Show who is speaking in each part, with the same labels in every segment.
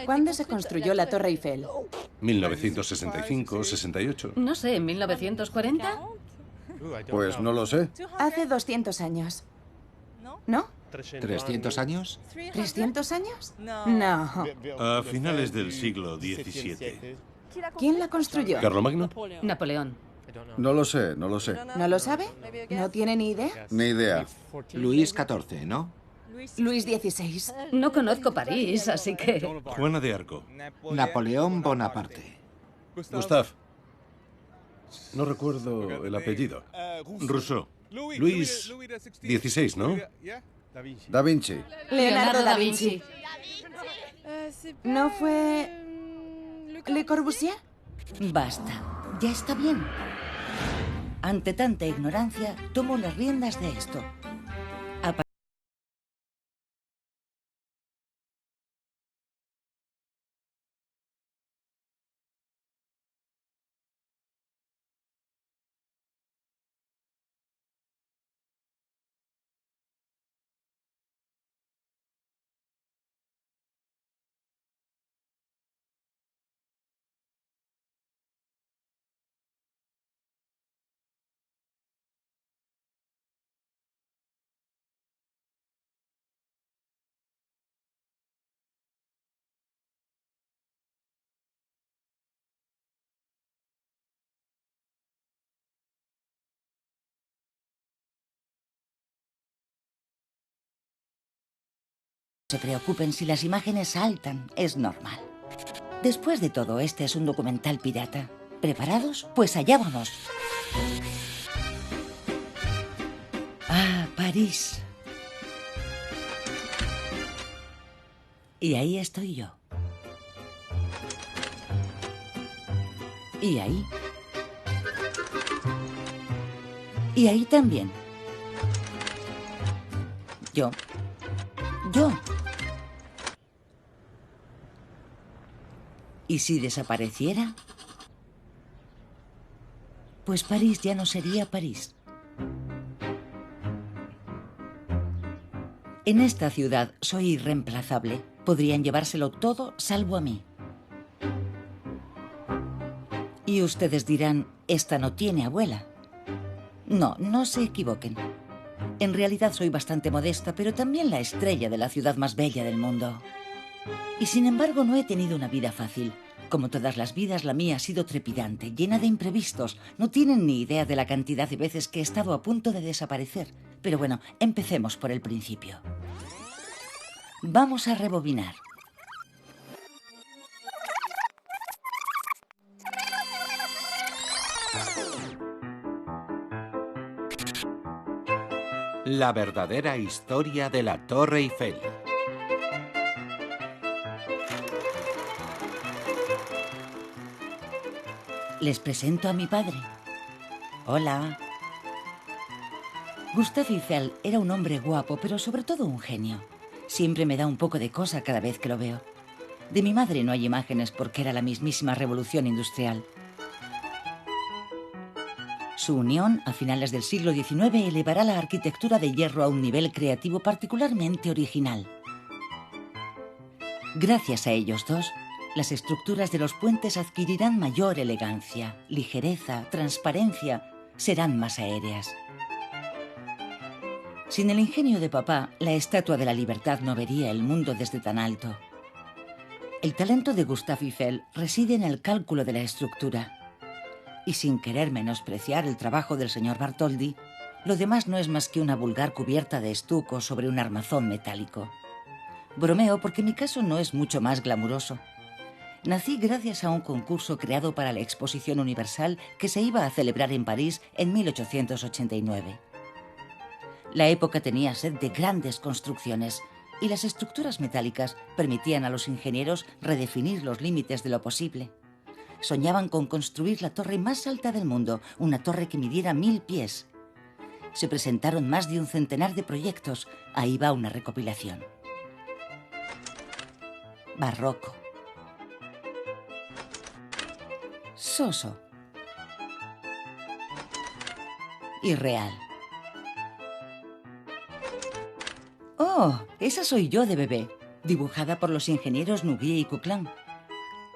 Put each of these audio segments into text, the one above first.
Speaker 1: ¿Cuándo se construyó la Torre Eiffel?
Speaker 2: 1965, 68.
Speaker 3: No sé, ¿en 1940?
Speaker 4: Pues no lo sé.
Speaker 1: Hace 200 años. ¿No?
Speaker 5: ¿300 años?
Speaker 1: ¿300 años? No.
Speaker 2: A finales del siglo XVII.
Speaker 1: ¿Quién la construyó?
Speaker 2: ¿Carlomagno?
Speaker 3: Napoleón.
Speaker 4: No lo sé, no lo sé.
Speaker 1: ¿No lo sabe? ¿No tiene ni idea?
Speaker 4: Ni idea.
Speaker 5: Luis XIV, ¿no?
Speaker 1: Luis XVI.
Speaker 3: No conozco París, así que...
Speaker 2: Juana de Arco.
Speaker 5: Napoleón Bonaparte.
Speaker 2: Gustav. No recuerdo el apellido. Rousseau. Luis XVI, ¿no?
Speaker 4: Da Vinci.
Speaker 1: Leonardo da Vinci. ¿No fue Le Corbusier?
Speaker 6: Basta. Ya está bien. Ante tanta ignorancia, tomo las riendas de esto. Se preocupen si las imágenes saltan, es normal. Después de todo, este es un documental pirata. ¿Preparados? Pues allá vamos. Ah, París. Y ahí estoy yo. Y ahí. Y ahí también. Yo. ¿Y si desapareciera? Pues París ya no sería París. En esta ciudad soy irreemplazable. Podrían llevárselo todo salvo a mí. Y ustedes dirán, esta no tiene abuela. No, no se equivoquen. En realidad soy bastante modesta, pero también la estrella de la ciudad más bella del mundo. Y sin embargo no he tenido una vida fácil. Como todas las vidas, la mía ha sido trepidante, llena de imprevistos. No tienen ni idea de la cantidad de veces que he estado a punto de desaparecer. Pero bueno, empecemos por el principio. Vamos a rebobinar.
Speaker 5: La verdadera historia de la Torre Eiffel.
Speaker 6: Les presento a mi padre. Hola. Gustave Eiffel era un hombre guapo, pero sobre todo un genio. Siempre me da un poco de cosa cada vez que lo veo. De mi madre no hay imágenes porque era la mismísima revolución industrial. Su unión, a finales del siglo XIX, elevará la arquitectura de hierro a un nivel creativo particularmente original. Gracias a ellos dos, las estructuras de los puentes adquirirán mayor elegancia, ligereza, transparencia, serán más aéreas. Sin el ingenio de papá, la Estatua de la Libertad no vería el mundo desde tan alto. El talento de Gustave Eiffel reside en el cálculo de la estructura. Y sin querer menospreciar el trabajo del señor Bartholdi, lo demás no es más que una vulgar cubierta de estuco sobre un armazón metálico. Bromeo porque mi caso no es mucho más glamuroso. Nací gracias a un concurso creado para la Exposición Universal que se iba a celebrar en París en 1889. La época tenía sed de grandes construcciones y las estructuras metálicas permitían a los ingenieros redefinir los límites de lo posible. Soñaban con construir la torre más alta del mundo, una torre que midiera 1000 pies. Se presentaron más de un centenar de proyectos. Ahí va una recopilación. Barroco. Soso. Irreal. Oh, esa soy yo de bebé, dibujada por los ingenieros Nouguier y Coquelin.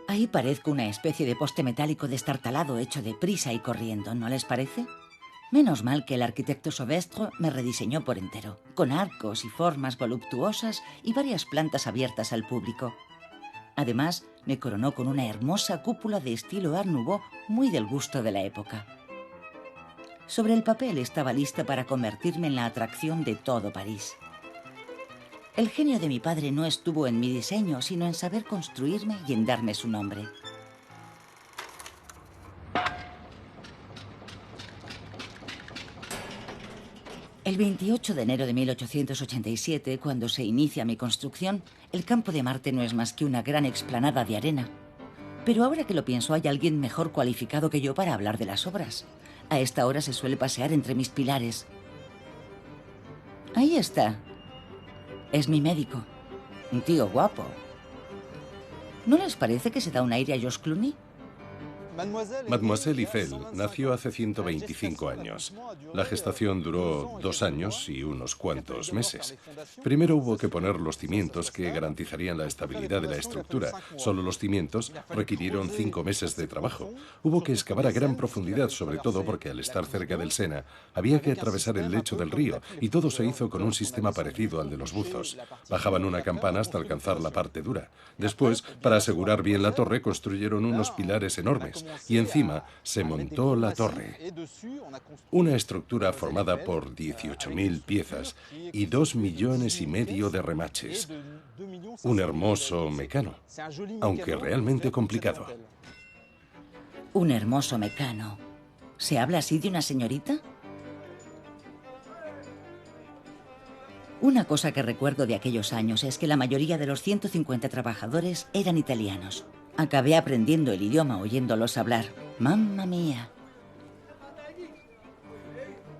Speaker 6: Ahí parezco una especie de poste metálico destartalado hecho de prisa y corriendo, ¿no les parece? Menos mal que el arquitecto Sauvestre me rediseñó por entero, con arcos y formas voluptuosas y varias plantas abiertas al público. Además, me coronó con una hermosa cúpula de estilo Art Nouveau muy del gusto de la época. Sobre el papel estaba lista para convertirme en la atracción de todo París. El genio de mi padre no estuvo en mi diseño, sino en saber construirme y en darme su nombre. El 28 de enero de 1887, cuando se inicia mi construcción, el campo de Marte no es más que una gran explanada de arena. Pero ahora que lo pienso, hay alguien mejor cualificado que yo para hablar de las obras. A esta hora se suele pasear entre mis pilares. Ahí está. Es mi médico. Un tío guapo. ¿No les parece que se da un aire a George Clooney?
Speaker 2: Mademoiselle Eiffel nació hace 125 años. La gestación duró 2 años y unos cuantos meses. Primero hubo que poner los cimientos que garantizarían la estabilidad de la estructura. Solo los cimientos requirieron 5 meses de trabajo. Hubo que excavar a gran profundidad, sobre todo porque al estar cerca del Sena había que atravesar el lecho del río y todo se hizo con un sistema parecido al de los buzos. Bajaban una campana hasta alcanzar la parte dura. Después, para asegurar bien la torre, construyeron unos pilares enormes. Y encima se montó la torre. Una estructura formada por 18.000 piezas y 2,5 millones de remaches. Un hermoso mecano, aunque realmente complicado.
Speaker 6: Un hermoso mecano. ¿Se habla así de una señorita? Una cosa que recuerdo de aquellos años es que la mayoría de los 150 trabajadores eran italianos. Acabé aprendiendo el idioma oyéndolos hablar. ¡Mamma mía!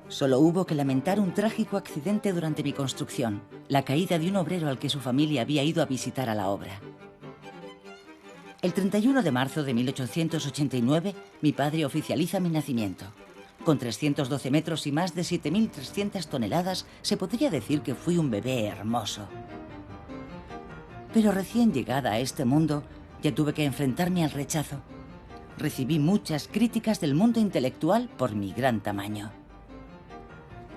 Speaker 6: Solo hubo que lamentar un trágico accidente durante mi construcción, la caída de un obrero al que su familia había ido a visitar a la obra. El 31 de marzo de 1889, mi padre oficializa mi nacimiento. Con 312 metros y más de 7.300 toneladas, se podría decir que fui un bebé hermoso. Pero recién llegada a este mundo, ya tuve que enfrentarme al rechazo. Recibí muchas críticas del mundo intelectual por mi gran tamaño.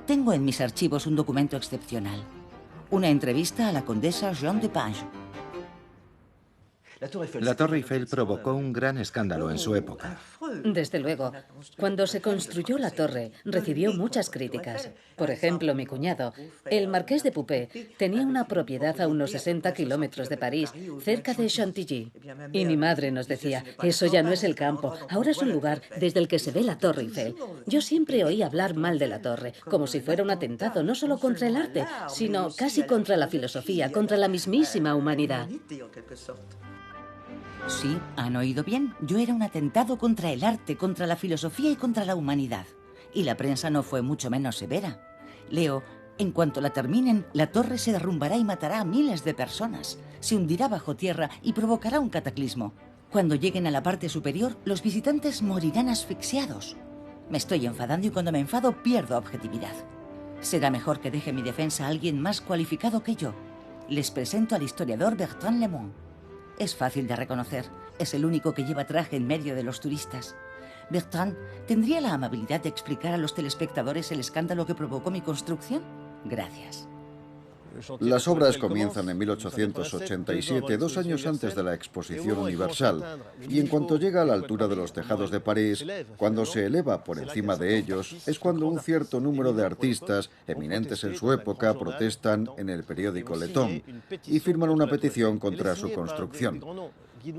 Speaker 6: Tengo en mis archivos un documento excepcional. Una entrevista a la condesa Jeanne de Pange.
Speaker 5: La Torre Eiffel provocó un gran escándalo en su época.
Speaker 3: Desde luego. Cuando se construyó la torre, recibió muchas críticas. Por ejemplo, mi cuñado, el marqués de Poupée, tenía una propiedad a unos 60 kilómetros de París, cerca de Chantilly. Y mi madre nos decía, eso ya no es el campo, ahora es un lugar desde el que se ve la Torre Eiffel. Yo siempre oí hablar mal de la torre, como si fuera un atentado, no solo contra el arte, sino casi contra la filosofía, contra la mismísima humanidad.
Speaker 6: Sí, han oído bien. Yo era un atentado contra el arte, contra la filosofía y contra la humanidad. Y la prensa no fue mucho menos severa. Leo, en cuanto la terminen, la torre se derrumbará y matará a miles de personas. Se hundirá bajo tierra y provocará un cataclismo. Cuando lleguen a la parte superior, los visitantes morirán asfixiados. Me estoy enfadando y cuando me enfado pierdo objetividad. Será mejor que deje mi defensa a alguien más cualificado que yo. Les presento al historiador Bertrand Lemont. Es fácil de reconocer. Es el único que lleva traje en medio de los turistas. Bertrand, ¿tendría la amabilidad de explicar a los telespectadores el escándalo que provocó mi construcción? Gracias.
Speaker 4: Las obras comienzan en 1887, 2 años antes de la Exposición Universal, y en cuanto llega a la altura de los tejados de París, cuando se eleva por encima de ellos, es cuando un cierto número de artistas, eminentes en su época, protestan en el periódico Le Temps y firman una petición contra su construcción.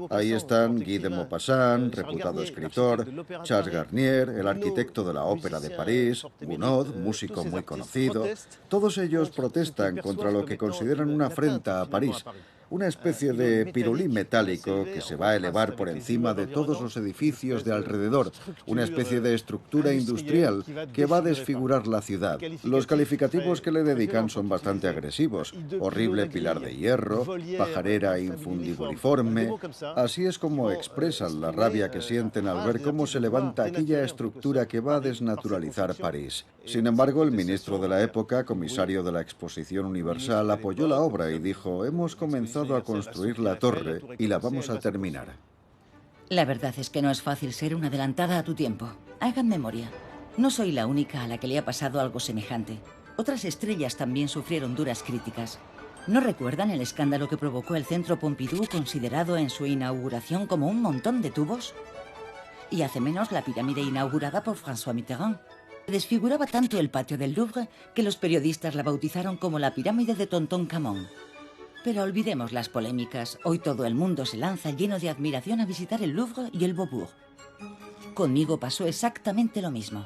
Speaker 4: Ahí están Guy de Maupassant, reputado escritor, Charles Garnier, el arquitecto de la Ópera de París, Gounod, músico muy conocido. Todos ellos protestan contra lo que consideran una afrenta a París. una especie de pirulí metálico que se va a elevar por encima de todos los edificios de alrededor, una especie de estructura industrial que va a desfigurar la ciudad. Los calificativos que le dedican son bastante agresivos: horrible pilar de hierro, pajarera infundibuliforme. Así es como expresan la rabia que sienten al ver cómo se levanta aquella estructura que va a desnaturalizar París. Sin embargo, el ministro de la época, comisario de la Exposición Universal, apoyó la obra y dijo: hemos comenzado a construir la torre y la vamos a terminar.
Speaker 6: La verdad es que no es fácil ser una adelantada a tu tiempo. Hagan memoria. No soy la única a la que le ha pasado algo semejante. Otras estrellas también sufrieron duras críticas. ¿No recuerdan el escándalo que provocó el Centro Pompidou, considerado en su inauguración como un montón de tubos? Y hace menos la pirámide inaugurada por François Mitterrand. Desfiguraba tanto el patio del Louvre que los periodistas la bautizaron como la pirámide de Tontón-Camón. Pero olvidemos las polémicas. Hoy todo el mundo se lanza lleno de admiración a visitar el Louvre y el Beaubourg. Conmigo pasó exactamente lo mismo.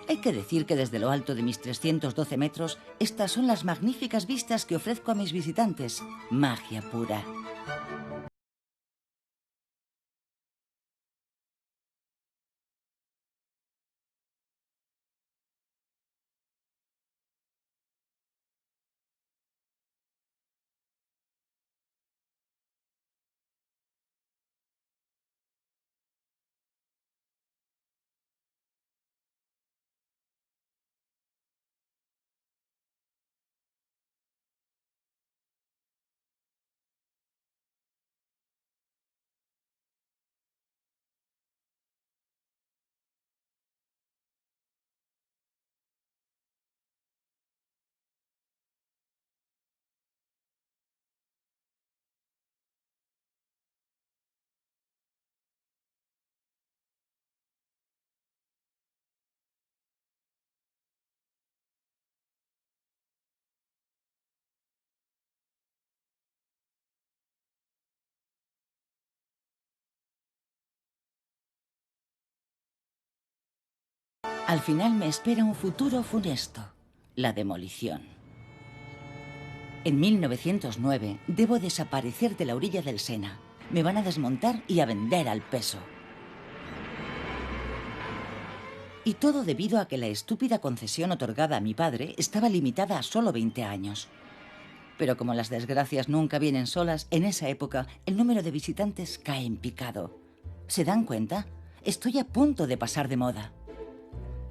Speaker 6: Hay que decir que desde lo alto de mis 312 metros, estas son las magníficas vistas que ofrezco a mis visitantes. Magia pura. Al final me espera un futuro funesto: la demolición. En 1909 debo desaparecer de la orilla del Sena. Me van a desmontar y a vender al peso. Y todo debido a que la estúpida concesión otorgada a mi padre estaba limitada a solo 20 años. Pero como las desgracias nunca vienen solas, en esa época el número de visitantes cae en picado. ¿Se dan cuenta? Estoy a punto de pasar de moda.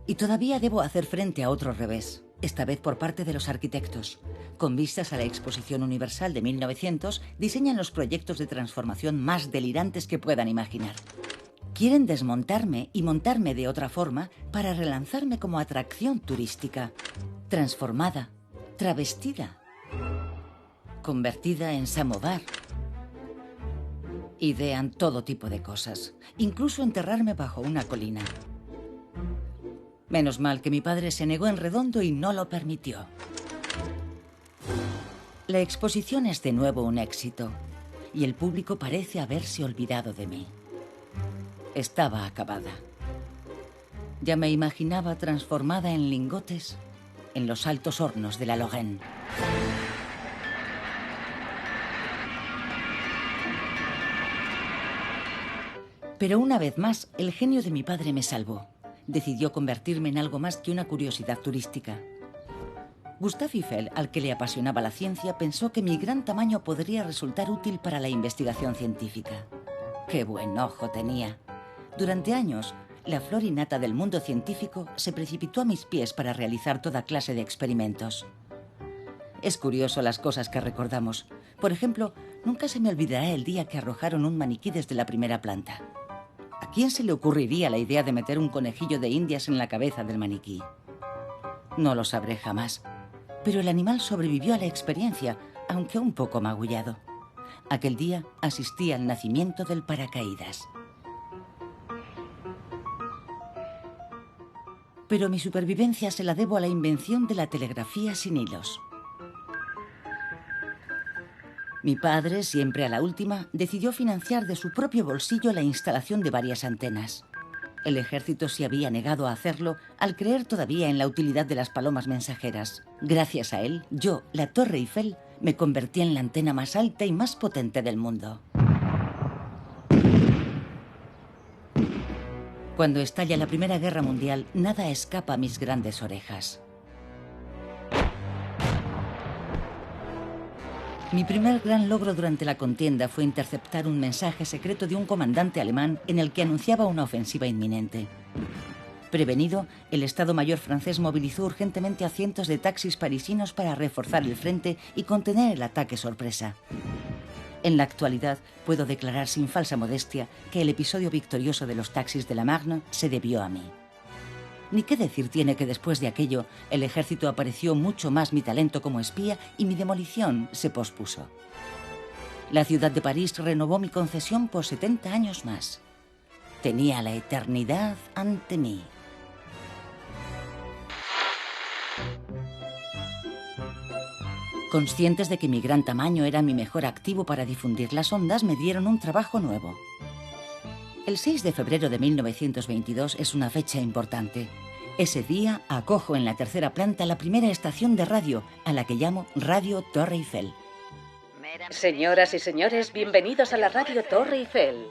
Speaker 6: Y todavía debo hacer frente a otro revés, esta vez por parte de los arquitectos. Con vistas a la Exposición Universal de 1900, diseñan los proyectos de transformación más delirantes que puedan imaginar. Quieren desmontarme y montarme de otra forma para relanzarme como atracción turística. Transformada, travestida, convertida en samovar. Idean todo tipo de cosas, incluso enterrarme bajo una colina. Menos mal que mi padre se negó en redondo y no lo permitió. La exposición es de nuevo un éxito y el público parece haberse olvidado de mí. Estaba acabada. Ya me imaginaba transformada en lingotes en los altos hornos de la Lorraine. Pero una vez más, el genio de mi padre me salvó. Decidió convertirme en algo más que una curiosidad turística. Gustave Eiffel, al que le apasionaba la ciencia, pensó que mi gran tamaño podría resultar útil para la investigación científica. ¡Qué buen ojo tenía! Durante años, la flor innata del mundo científico se precipitó a mis pies para realizar toda clase de experimentos. Es curioso las cosas que recordamos. Por ejemplo, nunca se me olvidará el día que arrojaron un maniquí desde la primera planta. ¿A quién se le ocurriría la idea de meter un conejillo de Indias en la cabeza del maniquí? No lo sabré jamás, pero el animal sobrevivió a la experiencia, aunque un poco magullado. Aquel día asistí al nacimiento del paracaídas. Pero mi supervivencia se la debo a la invención de la telegrafía sin hilos. Mi padre, siempre a la última, decidió financiar de su propio bolsillo la instalación de varias antenas. El ejército se había negado a hacerlo al creer todavía en la utilidad de las palomas mensajeras. Gracias a él, yo, la Torre Eiffel, Me convertí en la antena más alta y más potente del mundo. Cuando estalla la Primera Guerra Mundial, nada escapa a mis grandes orejas. Mi primer gran logro durante la contienda fue interceptar un mensaje secreto de un comandante alemán en el que anunciaba una ofensiva inminente. Prevenido, el Estado Mayor francés movilizó urgentemente a cientos de taxis parisinos para reforzar el frente y contener el ataque sorpresa. En la actualidad, puedo declarar sin falsa modestia que el episodio victorioso de los taxis de la Marne se debió a mí. Ni qué decir tiene que después de aquello, el ejército apreció mucho más mi talento como espía y mi demolición se pospuso. La ciudad de París renovó mi concesión por 70 años más. Tenía la eternidad ante mí. Conscientes de que mi gran tamaño era mi mejor activo para difundir las ondas, me dieron un trabajo nuevo. El 6 de febrero de 1922 es una fecha importante. Ese día acojo en la tercera planta la primera estación de radio, a la que llamo Radio Torre Eiffel.
Speaker 3: Señoras y señores, bienvenidos a la Radio Torre Eiffel.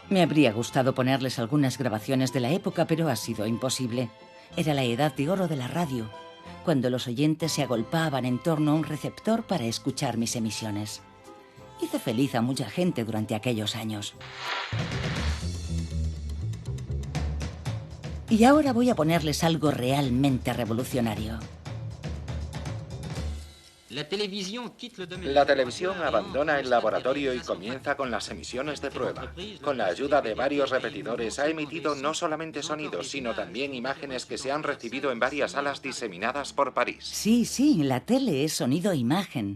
Speaker 6: Me habría gustado ponerles algunas grabaciones de la época, pero ha sido imposible. Era la edad de oro de la radio, cuando los oyentes se agolpaban en torno a un receptor para escuchar mis emisiones. Hice feliz a mucha gente durante aquellos años. Y ahora voy a ponerles algo realmente revolucionario.
Speaker 7: La televisión abandona el laboratorio y comienza con las emisiones de prueba. Con la ayuda de varios repetidores ha emitido no solamente sonidos, sino también imágenes que se han recibido en varias salas diseminadas por París.
Speaker 6: Sí, la tele es sonido-imagen.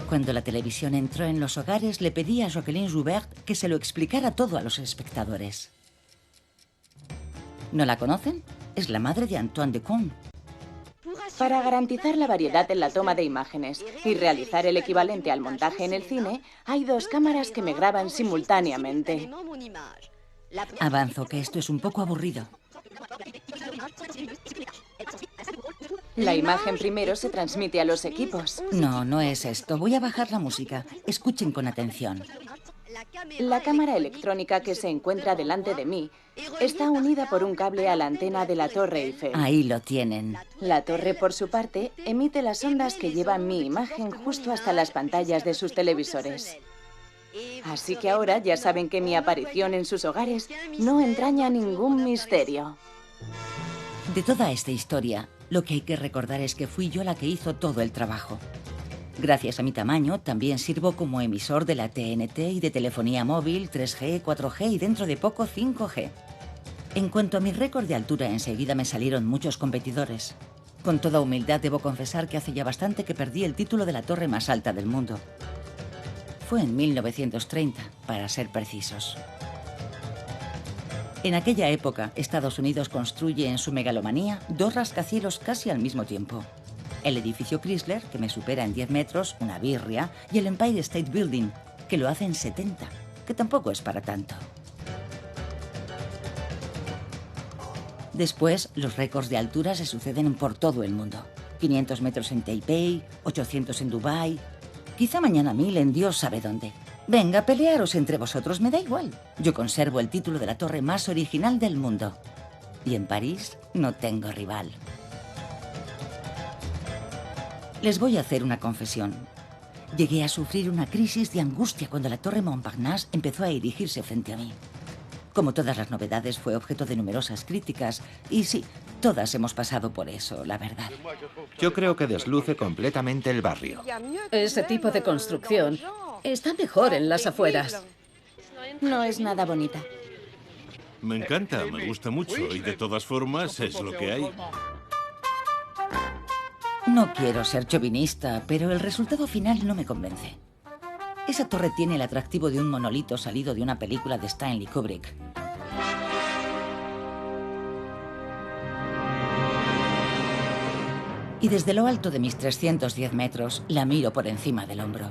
Speaker 6: Cuando la televisión entró en los hogares, le pedí a Jacqueline Joubert que se lo explicara todo a los espectadores. ¿No la conocen? Es la madre de Antoine Decaune.
Speaker 1: Para garantizar la variedad en la toma de imágenes y realizar el equivalente al montaje en el cine, hay dos cámaras que me graban simultáneamente.
Speaker 6: Avanzo, que esto es un poco aburrido.
Speaker 1: La imagen primero se transmite a los equipos.
Speaker 6: No es esto. Voy a bajar la música. Escuchen con atención.
Speaker 1: La cámara electrónica que se encuentra delante de mí está unida por un cable a la antena de la Torre Eiffel.
Speaker 6: Ahí lo tienen.
Speaker 1: La torre, por su parte, emite las ondas que llevan mi imagen justo hasta las pantallas de sus televisores. Así que ahora ya saben que mi aparición en sus hogares no entraña ningún misterio.
Speaker 6: De toda esta historia, lo que hay que recordar es que fui yo la que hizo todo el trabajo. Gracias a mi tamaño, también sirvo como emisor de la TNT y de telefonía móvil, 3G, 4G y dentro de poco 5G. En cuanto a mi récord de altura, enseguida me salieron muchos competidores. Con toda humildad debo confesar que hace ya bastante que perdí el título de la torre más alta del mundo. Fue en 1930, para ser precisos. En aquella época, Estados Unidos construye en su megalomanía dos rascacielos casi al mismo tiempo. El edificio Chrysler, que me supera en 10 metros, una birria, y el Empire State Building, que lo hace en 70, que tampoco es para tanto. Después, los récords de altura se suceden por todo el mundo. 500 metros en Taipei, 800 en Dubái, quizá mañana 1000 en Dios sabe dónde. Venga, pelearos entre vosotros, me da igual. Yo conservo el título de la torre más original del mundo. Y en París no tengo rival. Les voy a hacer una confesión. Llegué a sufrir una crisis de angustia cuando la torre Montparnasse empezó a erigirse frente a mí. Como todas las novedades, fue objeto de numerosas críticas. Y sí, todas hemos pasado por eso, la verdad.
Speaker 5: Yo creo que desluce completamente el barrio.
Speaker 3: Ese tipo de construcción está mejor en las afueras.
Speaker 1: No es nada bonita.
Speaker 8: Me encanta, me gusta mucho y de todas formas es lo que hay.
Speaker 6: No quiero ser chauvinista, pero el resultado final no me convence. Esa torre tiene el atractivo de un monolito salido de una película de Stanley Kubrick. Y desde lo alto de mis 310 metros, la miro por encima del hombro.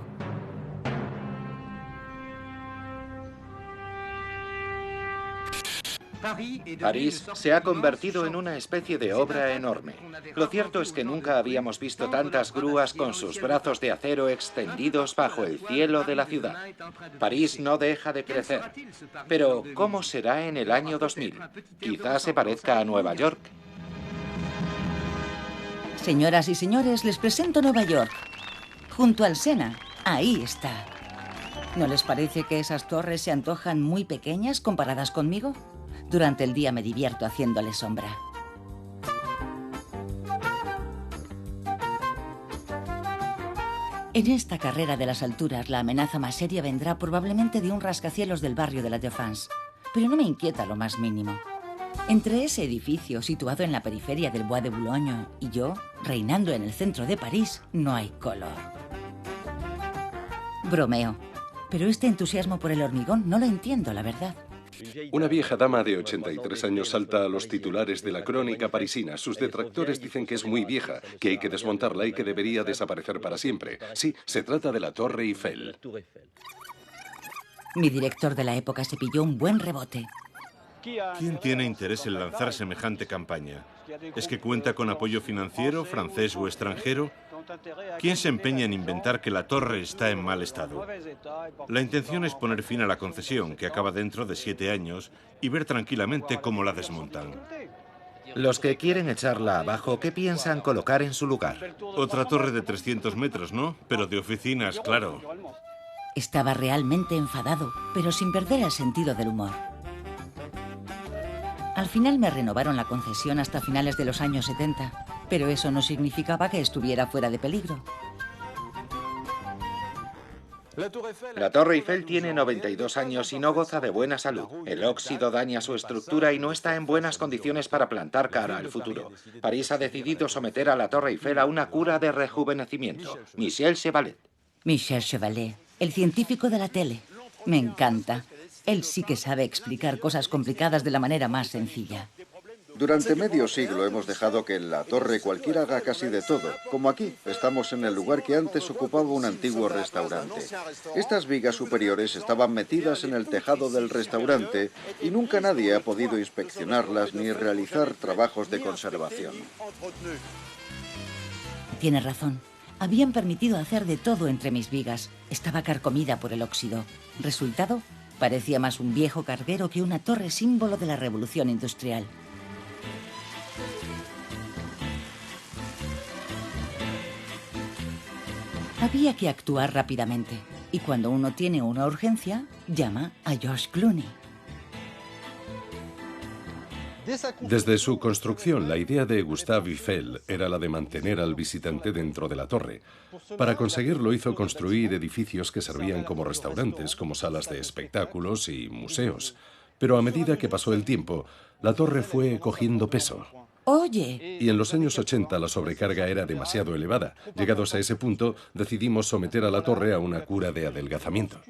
Speaker 7: París se ha convertido en una especie de obra enorme. Lo cierto es que nunca habíamos visto tantas grúas con sus brazos de acero extendidos bajo el cielo de la ciudad. París no deja de crecer. Pero, ¿cómo será en el año 2000? Quizás se parezca a Nueva York.
Speaker 6: Señoras y señores, les presento Nueva York. Junto al Sena. Ahí está. ¿No les parece que esas torres se antojan muy pequeñas comparadas conmigo? Durante el día me divierto haciéndole sombra. En esta carrera de las alturas, la amenaza más seria vendrá probablemente de un rascacielos del barrio de la Défense. Pero no me inquieta lo más mínimo. Entre ese edificio situado en la periferia del Bois de Boulogne y yo, reinando en el centro de París, no hay color. Bromeo. Pero este entusiasmo por el hormigón no lo entiendo, la verdad.
Speaker 2: Una vieja dama de 83 años salta a los titulares de la crónica parisina. Sus detractores dicen que es muy vieja, que hay que desmontarla y que debería desaparecer para siempre. Sí, se trata de la Torre Eiffel.
Speaker 6: Mi director de la época se pilló un buen rebote.
Speaker 8: ¿Quién tiene interés en lanzar semejante campaña? ¿Es que cuenta con apoyo financiero, francés o extranjero? ¿Quién se empeña en inventar que la torre está en mal estado? La intención es poner fin a la concesión, que acaba dentro de 7 años, y ver tranquilamente cómo la desmontan.
Speaker 7: Los que quieren echarla abajo, ¿qué piensan colocar en su lugar?
Speaker 8: Otra torre de 300 metros, ¿no? Pero de oficinas, claro.
Speaker 6: Estaba realmente enfadado, pero sin perder el sentido del humor. Al final me renovaron la concesión hasta finales de los años 70, pero eso no significaba que estuviera fuera de peligro.
Speaker 7: La Torre Eiffel tiene 92 años y no goza de buena salud. El óxido daña su estructura y no está en buenas condiciones para plantar cara al futuro. París ha decidido someter a la Torre Eiffel a una cura de rejuvenecimiento. Michel Chevalet.
Speaker 6: Michel Chevalet, el científico de la tele. Me encanta. Él sí que sabe explicar cosas complicadas de la manera más sencilla.
Speaker 4: Durante medio siglo hemos dejado que en la torre cualquiera haga casi de todo. Como aquí, estamos en el lugar que antes ocupaba un antiguo restaurante. Estas vigas superiores estaban metidas en el tejado del restaurante y nunca nadie ha podido inspeccionarlas ni realizar trabajos de conservación.
Speaker 6: Tiene razón. Habían permitido hacer de todo entre mis vigas. Estaba carcomida por el óxido. Resultado, parecía más un viejo carguero que una torre símbolo de la revolución industrial. Había que actuar rápidamente. Y cuando uno tiene una urgencia, llama a George Clooney.
Speaker 2: Desde su construcción, la idea de Gustave Eiffel era la de mantener al visitante dentro de la torre. Para conseguirlo hizo construir edificios que servían como restaurantes, como salas de espectáculos y museos. Pero a medida que pasó el tiempo, la torre fue cogiendo peso.
Speaker 6: Oye.
Speaker 2: Y en los años 80 la sobrecarga era demasiado elevada. Llegados a ese punto, decidimos someter a la torre a una cura de adelgazamiento.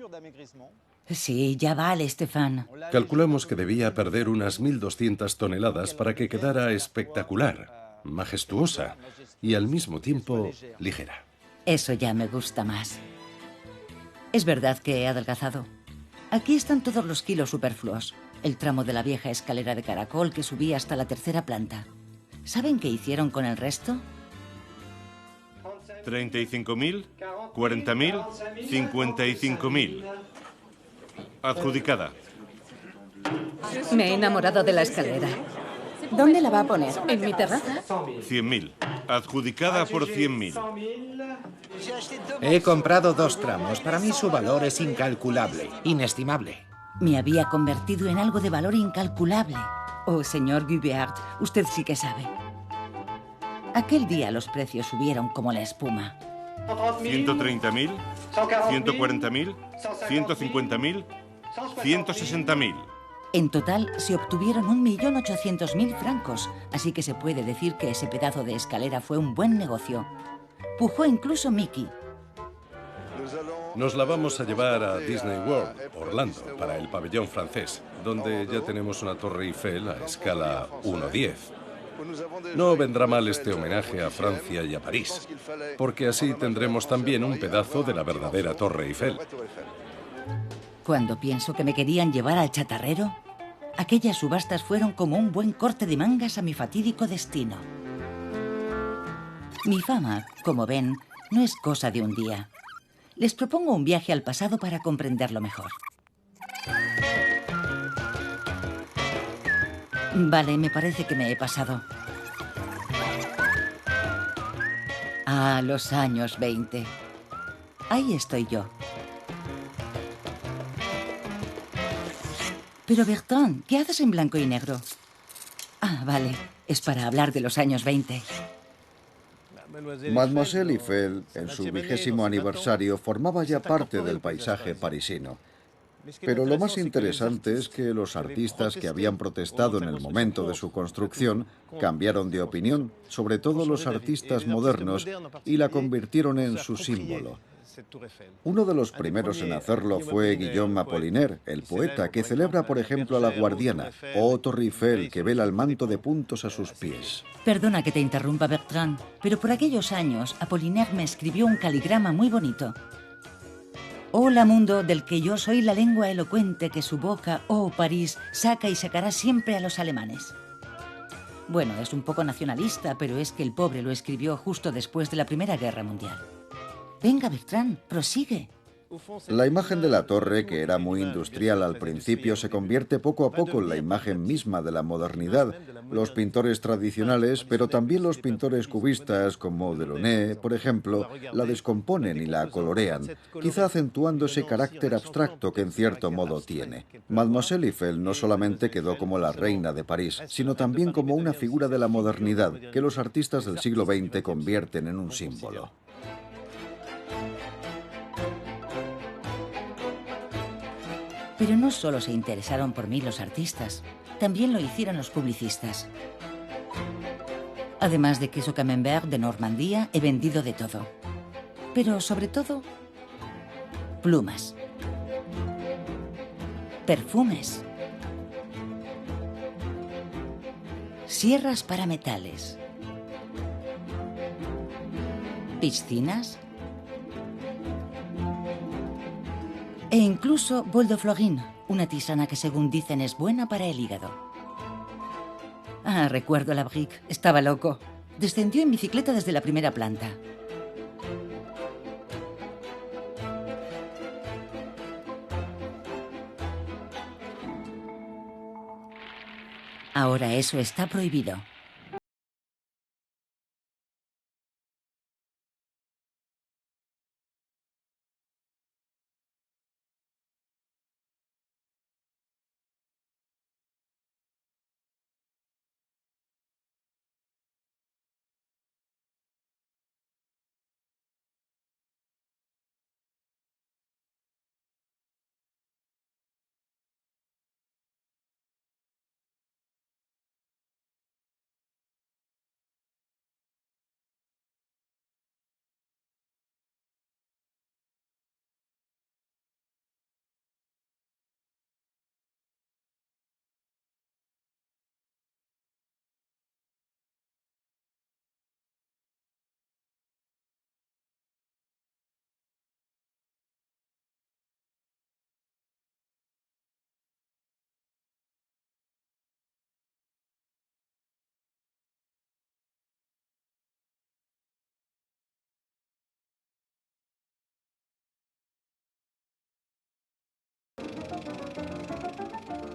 Speaker 6: Sí, ya vale, Stefan.
Speaker 2: Calculamos que debía perder unas 1.200 toneladas para que quedara espectacular, majestuosa y al mismo tiempo ligera.
Speaker 6: Eso ya me gusta más. Es verdad que he adelgazado. Aquí están todos los kilos superfluos. El tramo de la vieja escalera de caracol que subía hasta la 3ª planta. ¿Saben qué hicieron con el resto?
Speaker 8: 35.000, 40.000, 55.000. Adjudicada.
Speaker 3: Me he enamorado de la escalera.
Speaker 1: ¿Dónde la va a poner?
Speaker 3: En mi terraza.
Speaker 8: 100.000. Adjudicada por 100.000.
Speaker 7: He comprado 2 tramos. Para mí su valor es incalculable, inestimable.
Speaker 6: Me había convertido en algo de valor incalculable. Oh, señor Guibert, usted sí que sabe. Aquel día los precios subieron como la espuma.
Speaker 8: 130.000, 140.000, 150.000, 160.000.
Speaker 6: En total se obtuvieron 1.800.000 francos, así que se puede decir que ese pedazo de escalera fue un buen negocio. Pujó incluso Mickey.
Speaker 2: Nos la vamos a llevar a Disney World, Orlando, para el pabellón francés, donde ya tenemos una Torre Eiffel a escala 1:10. No vendrá mal este homenaje a Francia y a París, porque así tendremos también un pedazo de la verdadera Torre Eiffel.
Speaker 6: Cuando pienso que me querían llevar al chatarrero, Aquellas subastas fueron como un buen corte de mangas a mi fatídico destino. Mi fama, como ven, no es cosa de un día. Les propongo un viaje al pasado para comprenderlo mejor. Vale, me parece que me he pasado. Ah, los años 20. Ahí estoy yo. Pero Bertrand, ¿qué haces en blanco y negro? Ah, vale, es para hablar de los años 20.
Speaker 4: Mademoiselle Eiffel, en su 20º aniversario, formaba ya parte del paisaje parisino. Pero lo más interesante es que los artistas que habían protestado en el momento de su construcción cambiaron de opinión, sobre todo los artistas modernos, y la convirtieron en su símbolo. Uno de los primeros en hacerlo fue Guillaume Apollinaire, el poeta, que celebra, por ejemplo, a la Guardiana, o Torre Eiffel, que vela el manto de puntos a sus pies.
Speaker 6: Perdona que te interrumpa, Bertrand, pero por aquellos años Apollinaire me escribió un caligrama muy bonito. Hola mundo, del que yo soy la lengua elocuente que su boca, oh París, saca y sacará siempre a los alemanes. Bueno, es un poco nacionalista, pero es que el pobre lo escribió justo después de la Primera Guerra Mundial. Venga, Bertrand, prosigue.
Speaker 4: La imagen de la torre, que era muy industrial al principio, se convierte poco a poco en la imagen misma de la modernidad. Los pintores tradicionales, pero también los pintores cubistas, como Delaunay, por ejemplo, la descomponen y la colorean, quizá acentuando ese carácter abstracto que en cierto modo tiene. Mademoiselle Eiffel no solamente quedó como la reina de París, sino también como una figura de la modernidad que los artistas del siglo XX convierten en un símbolo.
Speaker 6: Pero no solo se interesaron por mí los artistas, también lo hicieron los publicistas. Además de queso camembert de Normandía, he vendido de todo. Pero sobre todo, plumas, perfumes, sierras para metales, piscinas e incluso bol de florín, una tisana que según dicen es buena para el hígado. Ah, recuerdo la Brique, estaba loco. Descendió en bicicleta desde la primera planta. Ahora eso está prohibido.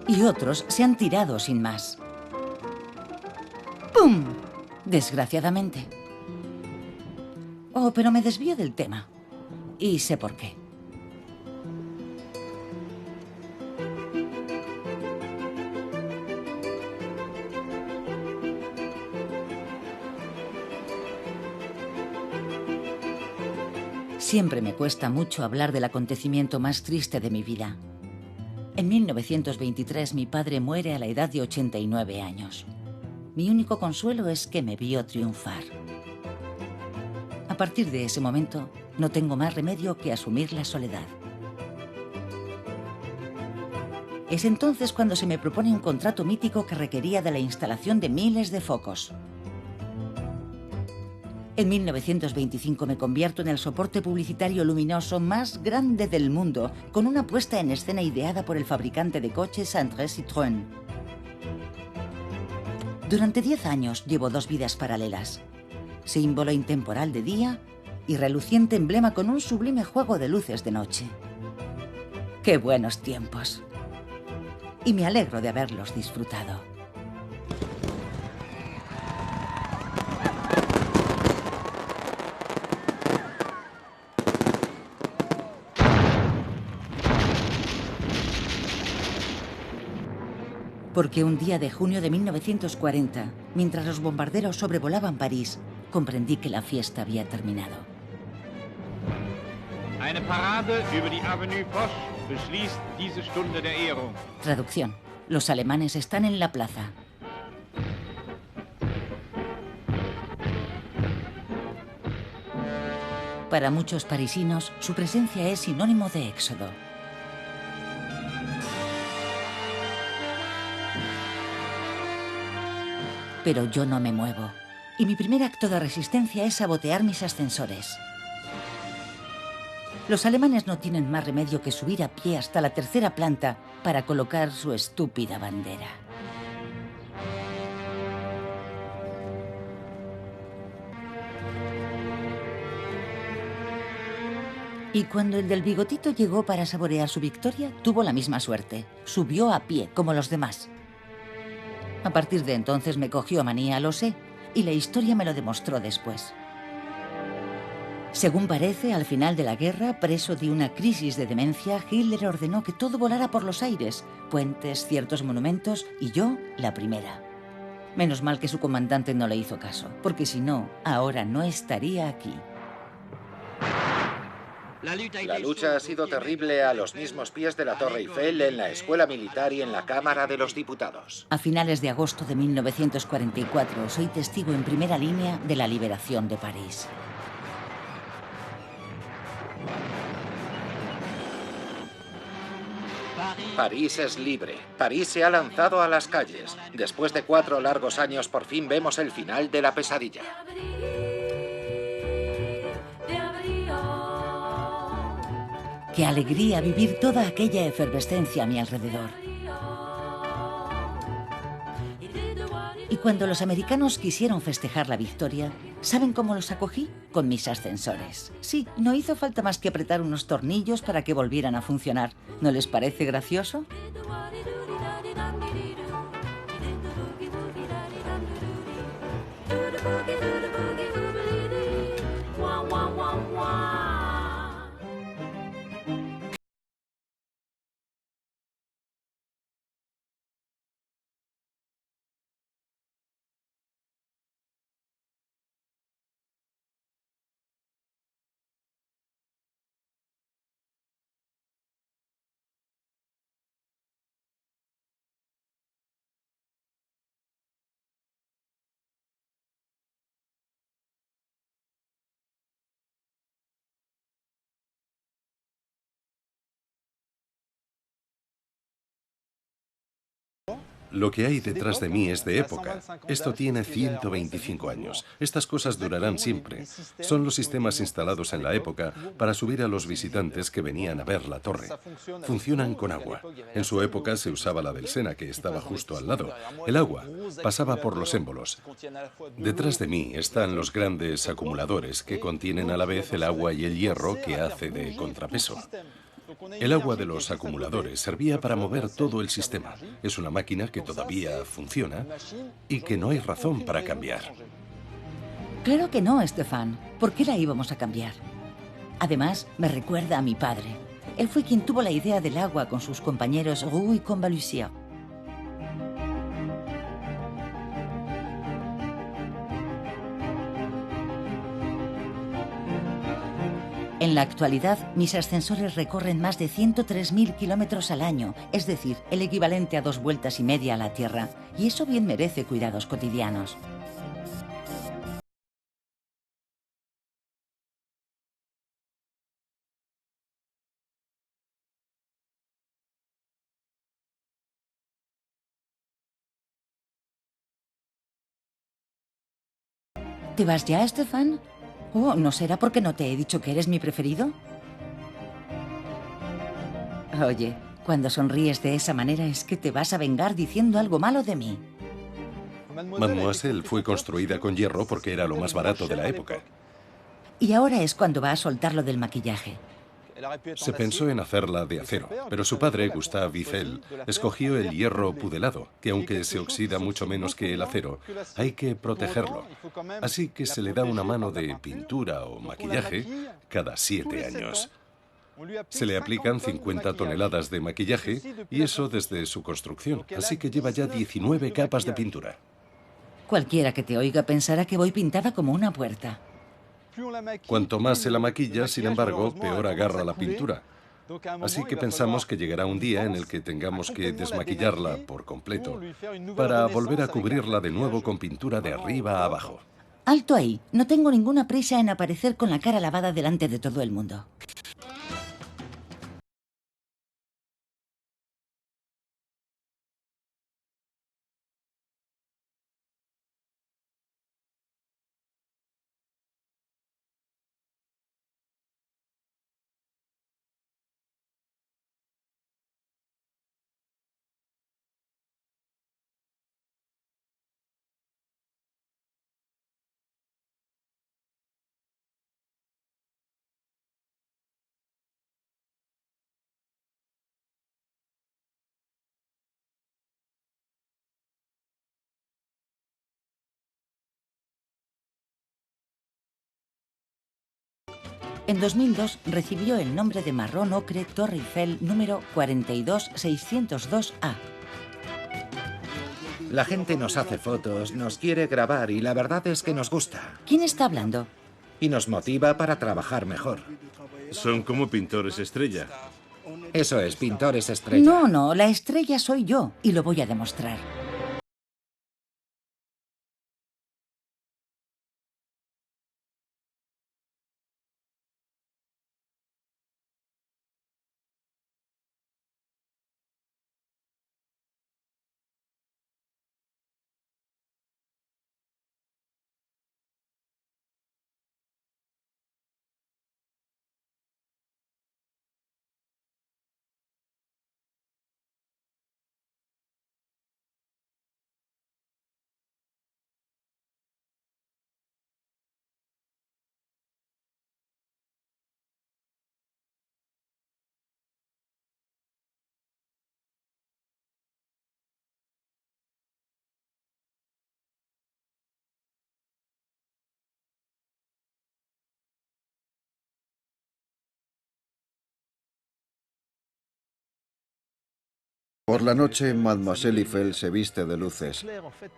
Speaker 6: Y otros se han tirado sin más. ¡Pum! Desgraciadamente. Oh, pero me desvío del tema. Y sé por qué. Siempre me cuesta mucho hablar del acontecimiento más triste de mi vida. En 1923 mi padre muere a la edad de 89 años. Mi único consuelo es que me vio triunfar. A partir de ese momento, no tengo más remedio que asumir la soledad. Es entonces cuando se me propone un contrato mítico que requería de la instalación de miles de focos. En 1925 me convierto en el soporte publicitario luminoso más grande del mundo, con una puesta en escena ideada por el fabricante de coches André Citroën. Durante 10 años llevo 2 vidas paralelas. Símbolo intemporal de día y reluciente emblema con un sublime juego de luces de noche. ¡Qué buenos tiempos! Y me alegro de haberlos disfrutado. Porque un día de junio de 1940, mientras los bombarderos sobrevolaban París, comprendí que la fiesta había terminado.
Speaker 9: Eine Parade über die Avenue Foch beschließt diese Stunde der Ehrung.
Speaker 6: Traducción. Los alemanes están en la plaza. Para muchos parisinos, su presencia es sinónimo de éxodo. Pero yo no me muevo. Y mi primer acto de resistencia es sabotear mis ascensores. Los alemanes no tienen más remedio que subir a pie hasta la 3ª planta para colocar su estúpida bandera. Y cuando el del bigotito llegó para saborear su victoria, tuvo la misma suerte. Subió a pie, como los demás. A partir de entonces me cogió manía, lo sé, y la historia me lo demostró después. Según parece, al final de la guerra, preso de una crisis de demencia, Hitler ordenó que todo volara por los aires, puentes, ciertos monumentos, y yo, la primera. Menos mal que su comandante no le hizo caso, porque si no, ahora no estaría aquí.
Speaker 7: La lucha ha sido terrible a los mismos pies de la Torre Eiffel, en la Escuela Militar y en la Cámara de los Diputados.
Speaker 6: A finales de agosto de 1944, soy testigo en primera línea de la liberación de París.
Speaker 7: París es libre. París se ha lanzado a las calles. Después de 4 largos años, por fin vemos el final de la pesadilla.
Speaker 6: Qué alegría vivir toda aquella efervescencia a mi alrededor. Y cuando los americanos quisieron festejar la victoria, ¿saben cómo los acogí? Con mis ascensores. Sí, no hizo falta más que apretar unos tornillos para que volvieran a funcionar. ¿No les parece gracioso?
Speaker 2: Lo que hay detrás de mí es de época. Esto tiene 125 años. Estas cosas durarán siempre. Son los sistemas instalados en la época para subir a los visitantes que venían a ver la torre. Funcionan con agua. En su época se usaba la del Sena, que estaba justo al lado. El agua pasaba por los émbolos. Detrás de mí están los grandes acumuladores que contienen a la vez el agua y el hierro que hace de contrapeso. El agua de los acumuladores servía para mover todo el sistema. Es una máquina que todavía funciona y que no hay razón para cambiar.
Speaker 6: Claro que no, Stéphane. ¿Por qué la íbamos a cambiar? Además, me recuerda a mi padre. Él fue quien tuvo la idea del agua con sus compañeros Roux y Combalusier. En la actualidad, mis ascensores recorren más de 103.000 kilómetros al año, es decir, el equivalente a 2 vueltas y media a la Tierra, y eso bien merece cuidados cotidianos. ¿Te vas ya, Stéphane? Oh, ¿no será porque no te he dicho que eres mi preferido? Oye, cuando sonríes de esa manera es que te vas a vengar diciendo algo malo de mí.
Speaker 2: Mademoiselle fue construida con hierro porque era lo más barato de la época.
Speaker 6: Y ahora es cuando va a soltarlo del maquillaje.
Speaker 2: Se pensó en hacerla de acero, pero su padre, Gustave Eiffel, escogió el hierro pudelado, que aunque se oxida mucho menos que el acero, hay que protegerlo. Así que se le da una mano de pintura o maquillaje cada 7 años. Se le aplican 50 toneladas de maquillaje y eso desde su construcción, así que lleva ya 19 capas de pintura.
Speaker 6: Cualquiera que te oiga pensará que voy pintada como una puerta.
Speaker 2: Cuanto más se la maquilla, sin embargo, peor agarra la pintura. Así que pensamos que llegará un día en el que tengamos que desmaquillarla por completo para volver a cubrirla de nuevo con pintura de arriba a abajo.
Speaker 6: Alto ahí, no tengo ninguna prisa en aparecer con la cara lavada delante de todo el mundo. En 2002 recibió el nombre de marrón ocre Torre Eiffel número 42602A.
Speaker 7: La gente nos hace fotos, nos quiere grabar y la verdad es que nos gusta.
Speaker 6: ¿Quién está hablando?
Speaker 7: Y nos motiva para trabajar mejor.
Speaker 8: Son como pintores estrella.
Speaker 7: Eso es, pintores estrella.
Speaker 6: No, la estrella soy yo y lo voy a demostrar.
Speaker 4: Por la noche, Mademoiselle Eiffel se viste de luces.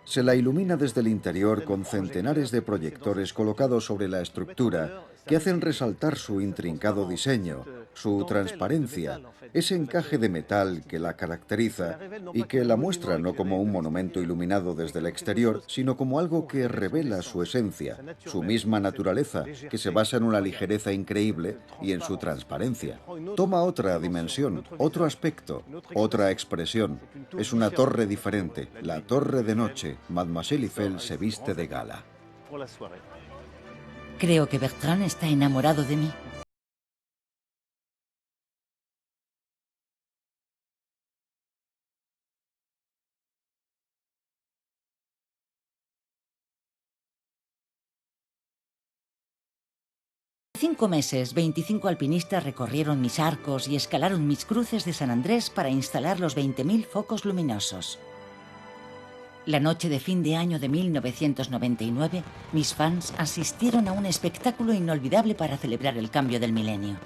Speaker 4: Se la ilumina desde el interior con centenares de proyectores colocados sobre la estructura que hacen resaltar su intrincado diseño, su transparencia, ese encaje de metal que la caracteriza y que la muestra no como un monumento iluminado desde el exterior, sino como algo que revela su esencia, su misma naturaleza, que se basa en una ligereza increíble y en su transparencia. Toma otra dimensión, otro aspecto, otra expresión. Es una torre diferente, la torre de noche. Mademoiselle Eiffel se viste de gala.
Speaker 6: Creo que Bertrand está enamorado de mí. En 5 meses, 25 alpinistas recorrieron mis arcos y escalaron mis cruces de San Andrés para instalar los 20.000 focos luminosos. La noche de fin de año de 1999, mis fans asistieron a un espectáculo inolvidable para celebrar el cambio del milenio.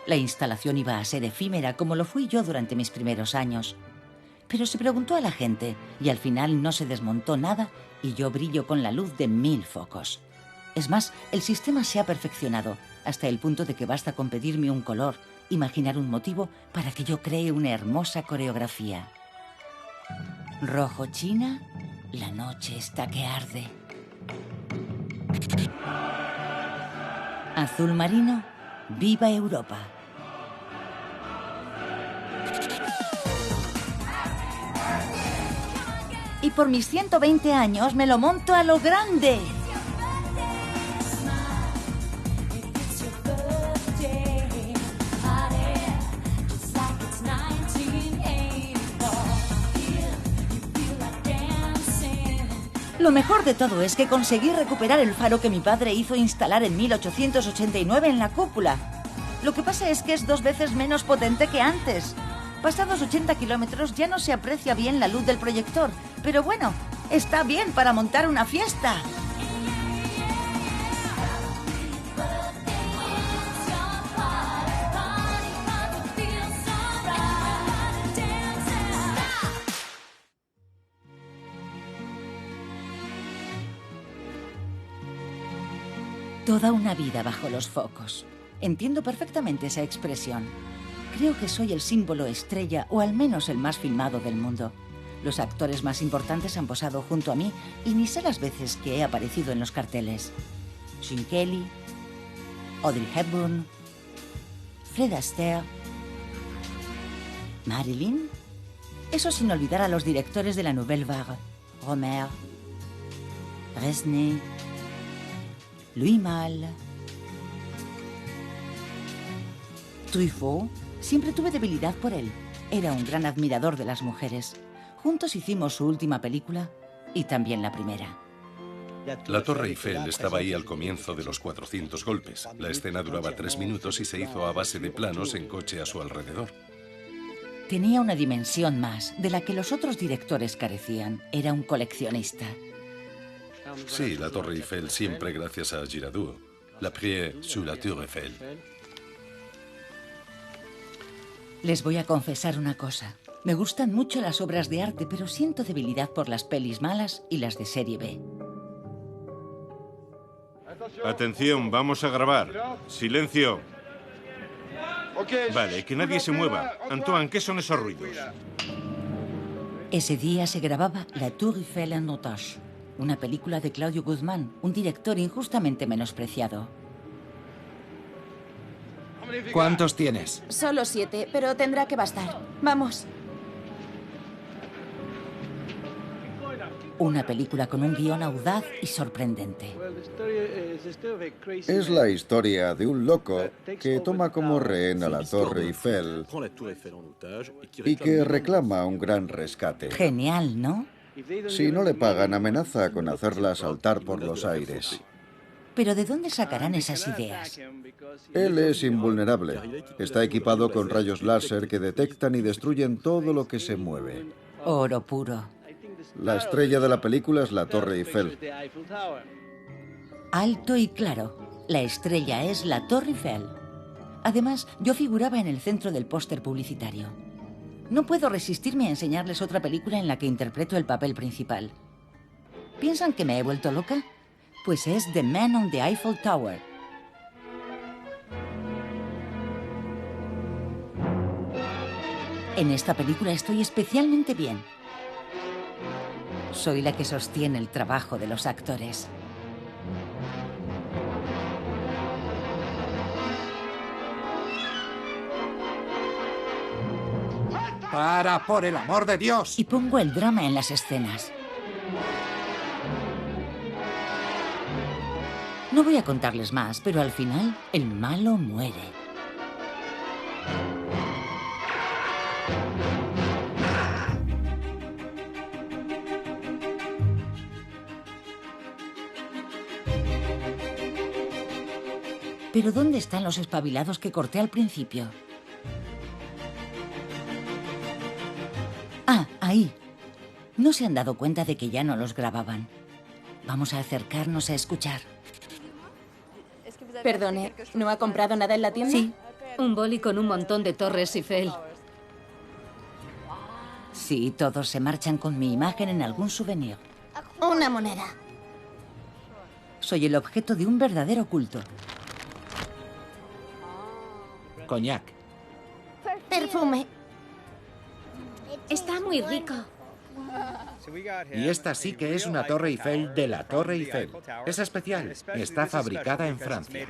Speaker 6: La instalación iba a ser efímera, como lo fui yo durante mis primeros años. Pero se preguntó a la gente, y al final no se desmontó nada, y yo brillo con la luz de 1000 focos. Es más, el sistema se ha perfeccionado, hasta el punto de que basta con pedirme un color, imaginar un motivo, para que yo cree una hermosa coreografía. Rojo China, la noche está que arde. Azul marino, viva Europa. Y por mis 120 años me lo monto a lo grande. Lo mejor de todo es que conseguí recuperar el faro que mi padre hizo instalar en 1889 en la cúpula. Lo que pasa es que es 2 veces menos potente que antes. Pasados 80 kilómetros ya no se aprecia bien la luz del proyector, pero bueno, está bien para montar una fiesta. Toda una vida bajo los focos. Entiendo perfectamente esa expresión. Creo que soy el símbolo estrella, o al menos el más filmado del mundo. Los actores más importantes han posado junto a mí y ni sé las veces que he aparecido en los carteles. Gene Kelly, Audrey Hepburn, Fred Astaire, Marilyn. Eso sin olvidar a los directores de la Nouvelle Vague, Romer, Resnais, Louis Malle, Truffaut. Siempre tuve debilidad por él. Era un gran admirador de las mujeres. Juntos hicimos su última película y también la primera.
Speaker 2: La Torre Eiffel estaba ahí al comienzo de los 400 golpes. La escena duraba 3 minutos y se hizo a base de planos en coche a su alrededor.
Speaker 6: Tenía una dimensión más, de la que los otros directores carecían. Era un coleccionista.
Speaker 2: Sí, la Torre Eiffel siempre gracias a Giraudoux. La Prière sur la Tour Eiffel.
Speaker 6: Les voy a confesar una cosa. Me gustan mucho las obras de arte, pero siento debilidad por las pelis malas y las de serie B.
Speaker 8: Atención, vamos a grabar. Silencio. Vale, que nadie se mueva. Antoine, ¿qué son esos ruidos?
Speaker 6: Ese día se grababa La Tour Eiffel en otage, una película de Claudio Guzmán, un director injustamente menospreciado.
Speaker 5: ¿Cuántos tienes?
Speaker 1: Solo 7, pero tendrá que bastar. Vamos.
Speaker 6: Una película con un guión audaz y sorprendente.
Speaker 4: Es la historia de un loco que toma como rehén a la Torre Eiffel y que reclama un gran rescate.
Speaker 6: Genial, ¿no?
Speaker 4: Si no le pagan, amenaza con hacerla saltar por los aires.
Speaker 6: ¿Pero de dónde sacarán esas ideas?
Speaker 4: Él es invulnerable. Está equipado con rayos láser que detectan y destruyen todo lo que se mueve.
Speaker 6: Oro puro.
Speaker 4: La estrella de la película es la Torre Eiffel.
Speaker 6: Alto y claro. La estrella es la Torre Eiffel. Además, yo figuraba en el centro del póster publicitario. No puedo resistirme a enseñarles otra película en la que interpreto el papel principal. ¿Piensan que me he vuelto loca? Pues es The Man on the Eiffel Tower. En esta película estoy especialmente bien. Soy la que sostiene el trabajo de los actores.
Speaker 5: ¡Para, por el amor de Dios!
Speaker 6: Y pongo el drama en las escenas. No voy a contarles más, pero al final el malo muere. ¿Pero dónde están los espabilados que corté al principio? Ah, ahí. No se han dado cuenta de que ya no los grababan. Vamos a acercarnos a escuchar.
Speaker 1: Perdone, ¿no ha comprado nada en la tienda?
Speaker 3: Sí, un boli con un montón de torres Eiffel.
Speaker 6: Sí, todos se marchan con mi imagen en algún souvenir.
Speaker 1: Una moneda.
Speaker 6: Soy el objeto de un verdadero culto.
Speaker 5: Coñac.
Speaker 1: Perfume.
Speaker 10: Está muy rico.
Speaker 5: Y esta sí que es una Torre Eiffel de la Torre Eiffel. Es especial. Está fabricada en Francia.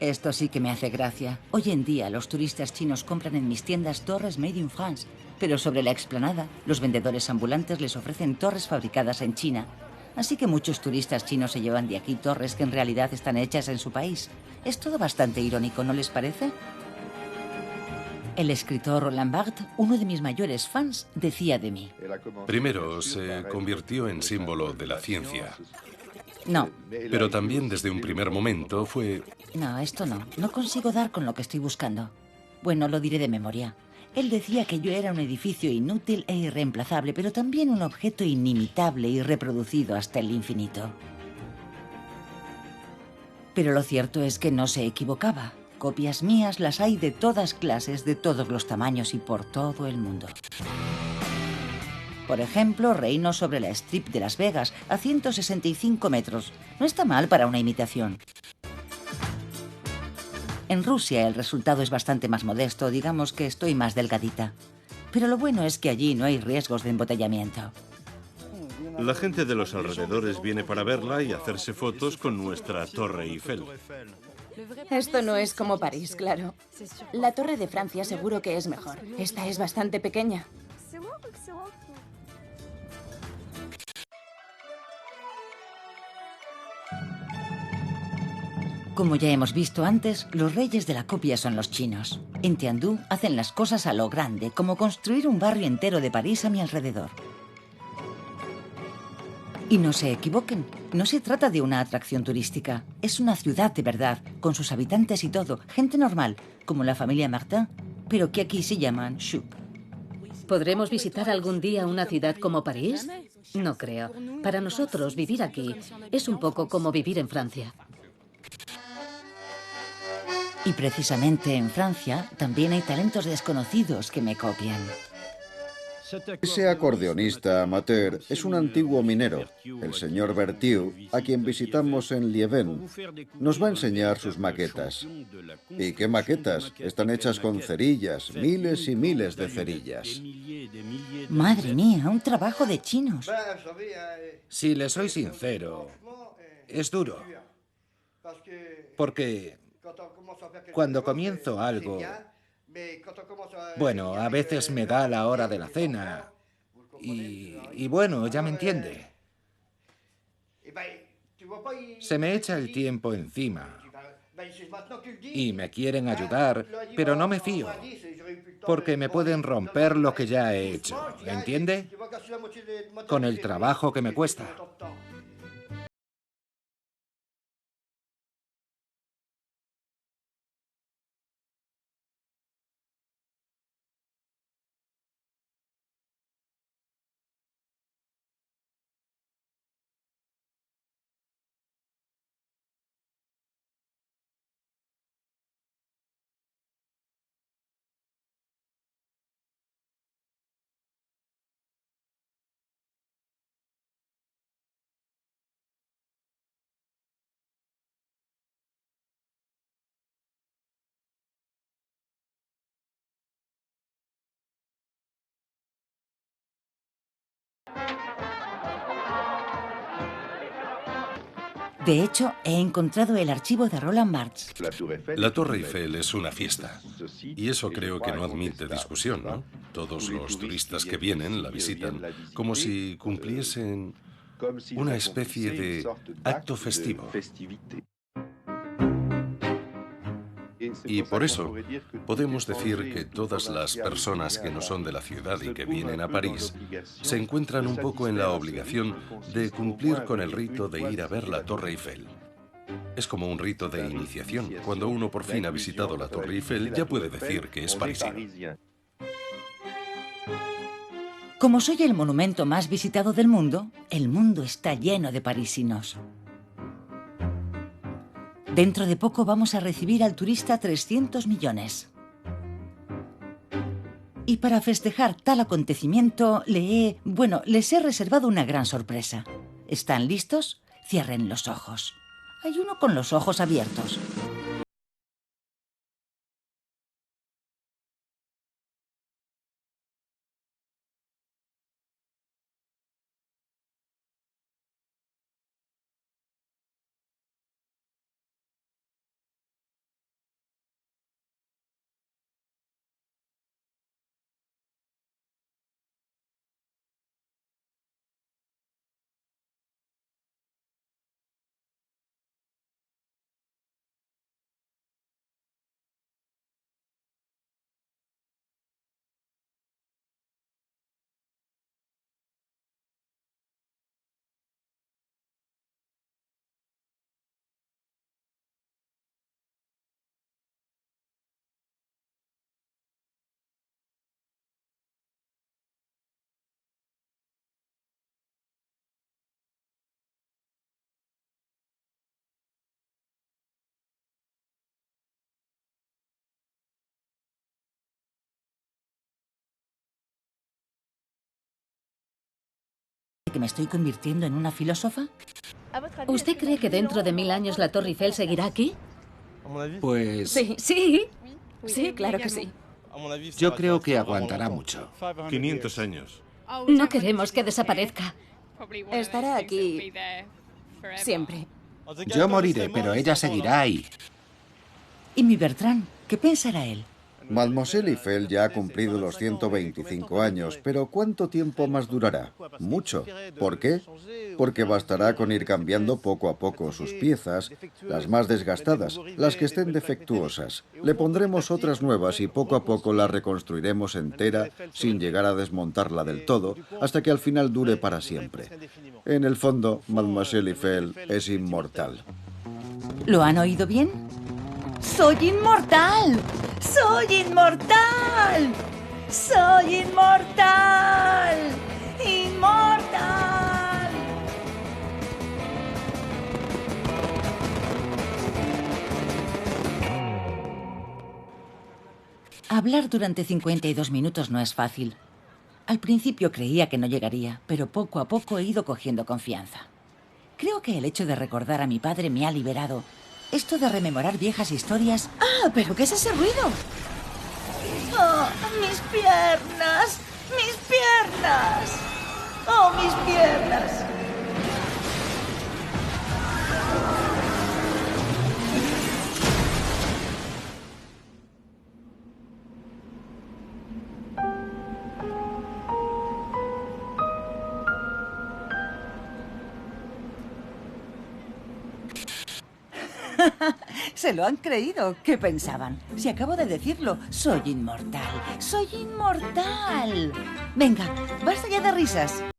Speaker 6: Esto sí que me hace gracia. Hoy en día los turistas chinos compran en mis tiendas torres made in France, pero sobre la explanada los vendedores ambulantes les ofrecen torres fabricadas en China. Así que muchos turistas chinos se llevan de aquí torres que en realidad están hechas en su país. Es todo bastante irónico, ¿no les parece? El escritor Roland Barthes, uno de mis mayores fans, decía de mí:
Speaker 2: Primero, se convirtió en símbolo de la ciencia.
Speaker 6: No.
Speaker 2: Pero también desde un primer momento fue...
Speaker 6: No, esto no. No consigo dar con lo que estoy buscando. Bueno, lo diré de memoria. Él decía que yo era un edificio inútil e irreemplazable, pero también un objeto inimitable y reproducido hasta el infinito. Pero lo cierto es que no se equivocaba. Copias mías las hay de todas clases, de todos los tamaños y por todo el mundo. Por ejemplo, reino sobre la Strip de Las Vegas, a 165 metros. No está mal para una imitación. En Rusia el resultado es bastante más modesto, digamos que estoy más delgadita. Pero lo bueno es que allí no hay riesgos de embotellamiento.
Speaker 8: La gente de los alrededores viene para verla y hacerse fotos con nuestra Torre Eiffel.
Speaker 1: Esto no es como París, claro. La Torre de Francia seguro que es mejor. Esta es bastante pequeña.
Speaker 6: Como ya hemos visto antes, los reyes de la copia son los chinos. En Tiandú hacen las cosas a lo grande, como construir un barrio entero de París a mi alrededor. Y no se equivoquen, no se trata de una atracción turística. Es una ciudad de verdad, con sus habitantes y todo, gente normal, como la familia Martin, pero que aquí se llaman choux.
Speaker 3: ¿Podremos visitar algún día una ciudad como París? No creo. Para nosotros, vivir aquí es un poco como vivir en Francia.
Speaker 6: Y precisamente en Francia también hay talentos desconocidos que me copian.
Speaker 4: Ese acordeonista amateur es un antiguo minero, el señor Berthieu, a quien visitamos en Lieven. Nos va a enseñar sus maquetas. ¿Y qué maquetas? Están hechas con cerillas, miles y miles de cerillas.
Speaker 6: Madre mía, un trabajo de chinos.
Speaker 5: Si le soy sincero, es duro. Porque cuando comienzo algo, bueno, a veces me da la hora de la cena y bueno, ya me entiende. Se me echa el tiempo encima y me quieren ayudar, pero no me fío, porque me pueden romper lo que ya he hecho, ¿entiende? Con el trabajo que me cuesta.
Speaker 6: De hecho, he encontrado el archivo de Roland Barthes.
Speaker 2: La Torre Eiffel es una fiesta. Y eso creo que no admite discusión, ¿no? Todos los turistas que vienen la visitan como si cumpliesen una especie de acto festivo. Y por eso podemos decir que todas las personas que no son de la ciudad y que vienen a París se encuentran un poco en la obligación de cumplir con el rito de ir a ver la Torre Eiffel. Es como un rito de iniciación. Cuando uno por fin ha visitado la Torre Eiffel, ya puede decir que es parisino.
Speaker 6: Como soy el monumento más visitado del mundo, el mundo está lleno de parisinos. Dentro de poco vamos a recibir al turista 300 millones. Y para festejar tal acontecimiento, les he reservado una gran sorpresa. ¿Están listos? Cierren los ojos. Hay uno con los ojos abiertos. ¿Que me estoy convirtiendo en una filósofa?
Speaker 3: ¿Usted cree que dentro de 1000 años la Torre Eiffel seguirá aquí?
Speaker 5: Pues
Speaker 1: Sí.
Speaker 3: Sí.
Speaker 1: Sí, claro que sí.
Speaker 5: yo creo que aguantará mucho.
Speaker 8: 500 años.
Speaker 3: No queremos que desaparezca.
Speaker 1: Estará aquí siempre.
Speaker 5: Yo moriré, pero ella seguirá ahí.
Speaker 6: ¿Y mi Bertrand? ¿Qué pensará él?
Speaker 4: Mademoiselle Eiffel ya ha cumplido los 125 años, pero ¿cuánto tiempo más durará? Mucho. ¿Por qué? Porque bastará con ir cambiando poco a poco sus piezas, las más desgastadas, las que estén defectuosas. Le pondremos otras nuevas y poco a poco la reconstruiremos entera sin llegar a desmontarla del todo, hasta que al final dure para siempre. En el fondo, Mademoiselle Eiffel es inmortal.
Speaker 6: ¿Lo han oído bien? ¡Soy inmortal! ¡Soy inmortal! ¡Soy inmortal! ¡Inmortal! Hablar durante 52 minutos no es fácil. Al principio creía que no llegaría, pero poco a poco he ido cogiendo confianza. Creo que el hecho de recordar a mi padre me ha liberado. Esto de rememorar viejas historias... ¡Ah! ¿Pero qué es ese ruido? ¡Oh, mis piernas! ¡Mis piernas! ¡Oh, mis piernas! Se lo han creído. ¿Qué pensaban? Si acabo de decirlo, soy inmortal. ¡Soy inmortal! Venga, basta ya de risas.